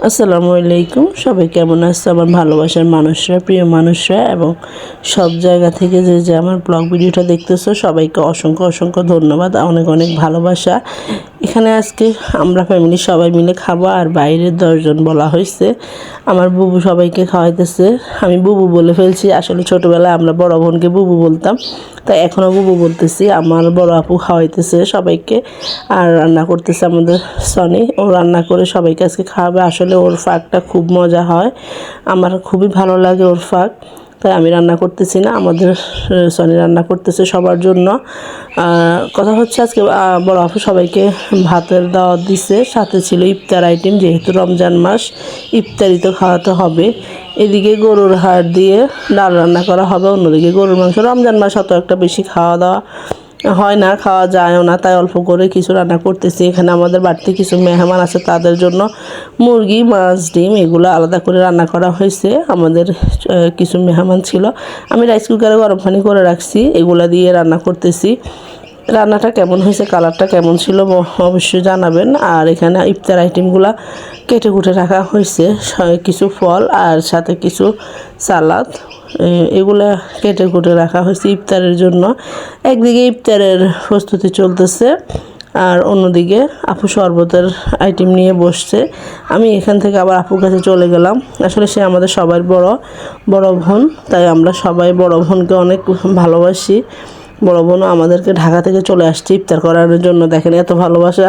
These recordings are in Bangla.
আসসালামু আলাইকুম। সবাই কেমন আছে? আমার ভালোবাসার মানুষরা, প্রিয় মানুষরা এবং সব জায়গা থেকে যে আমার ব্লগ ভিডিওটা দেখতেছো সবাইকে অসংখ্য অসংখ্য ধন্যবাদ, অনেক অনেক ভালোবাসা। এখানে আজকে আমরা ফ্যামিলি সবাই মিলে খাবো, আর বাইরের 10 জন বলা হয়েছে। আমার বুবু সবাইকে খাওয়াইতেছে। আমি বুবু বলে ফেলছি, আসলে ছোটোবেলায় আমরা বড় বোনকে বুবু বলতাম, তাই এখনও বুবু বলতেছি। আমার বড় আপু খাওয়াইতেছে সবাইকে, আর রান্না করতেছে আমাদের সনি। ও রান্না করে সবাইকে আজকে খাওয়াবে। আসলে ওর ফাঁকটা খুব মজা হয়, আমার খুবই ভালো লাগে ওর ফাঁক, তাই আমি রান্না করতেছি না, আমাদের সনি রান্না করতেছে সবার জন্য। কথা হচ্ছে আজকে বড় আপু সবাইকে ভাতের দাওয়াত দিছে, সাথে ছিল ইফতার আইটেম, যেহেতু রমজান মাস ইফতারি তো খাওয়াতে হবে। এদিকে গরুর হাড় দিয়ে ডাল রান্না করা হবে, অন্যদিকে গরুর মাংস। রমজান মাস অত একটা বেশি খাওয়া দাওয়া হয় না, খাওয়া যায়ও না, তাই অল্প করে কিছু রান্না করতেছি। এখানে আমাদের বাড়িতে কিছু মেহমান আছে, তাদের জন্য মুরগি, মাছ, ডিম এগুলো আলাদা করে রান্না করা হয়েছে। আমাদের কিছু মেহমান ছিল, আমি রাইস কুকারে গরম পানি করে রাখছি, এগুলা দিয়ে রান্না করতেছি। রান্নাটা কেমন হয়েছে, কালারটা কেমন ছিল অবশ্যই জানাবেন। আর এখানে ইফতার আইটেমগুলো কেটে কুটে রাখা হয়েছে, কিছু ফল আর সাথে কিছু সালাদ, এগুলা কেটে কুটে রাখা হয়েছে ইফতারের জন্য। একদিকে ইফতারের প্রস্তুতি চলতেছে, আর অন্যদিকে আপু শরবতের আইটেম নিয়ে বসছে। আমি এখান থেকে আবার আপুর কাছে চলে গেলাম। আসলে সে আমাদের সবার বড় বোন, তাই আমরা সবাই বড় বোনকে অনেক ভালোবাসি। বড় বোনও আমাদেরকে ঢাকা থেকে চলে আসছে ইফতার করানোর জন্য। দেখেন এত ভালোবাসা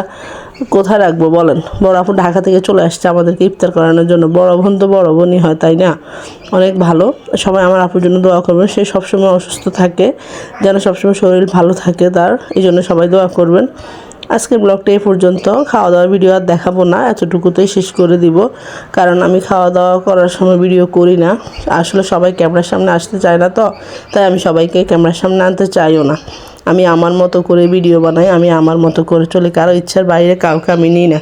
কোথায় রাখবো বলেন। বড় আপু ঢাকা থেকে চলে আসছে আমাদেরকে ইফতার করানোর জন্য। বড় বোন তো বড় বোনই হয়, তাই না? অনেক ভালো। সবাই আমার আপুর জন্য দোয়া করবেন, সে সবসময় অসুস্থ থাকে, যেন সবসময় শরীর ভালো থাকে তার, এই জন্য সবাই দোয়া করবেন। আজকের ব্লগটা এই পর্যন্ত। খাওয়া দাওয়ার ভিডিও আর দেখাবো না, এতটুকুতেই শেষ করে দিব, কারণ আমি খাওয়া দাওয়া করার সময় ভিডিও করি না। আসলে সবাই ক্যামেরার সামনে আসতে চায় না, তো তাই আমি সবাইকে ক্যামেরার সামনে আনতে চাইও না। আমি আমার মতো করে ভিডিও বানাই, আমি আমার মতো করে চলি, কারো ইচ্ছার বাইরে কাউকে আমি নিই না।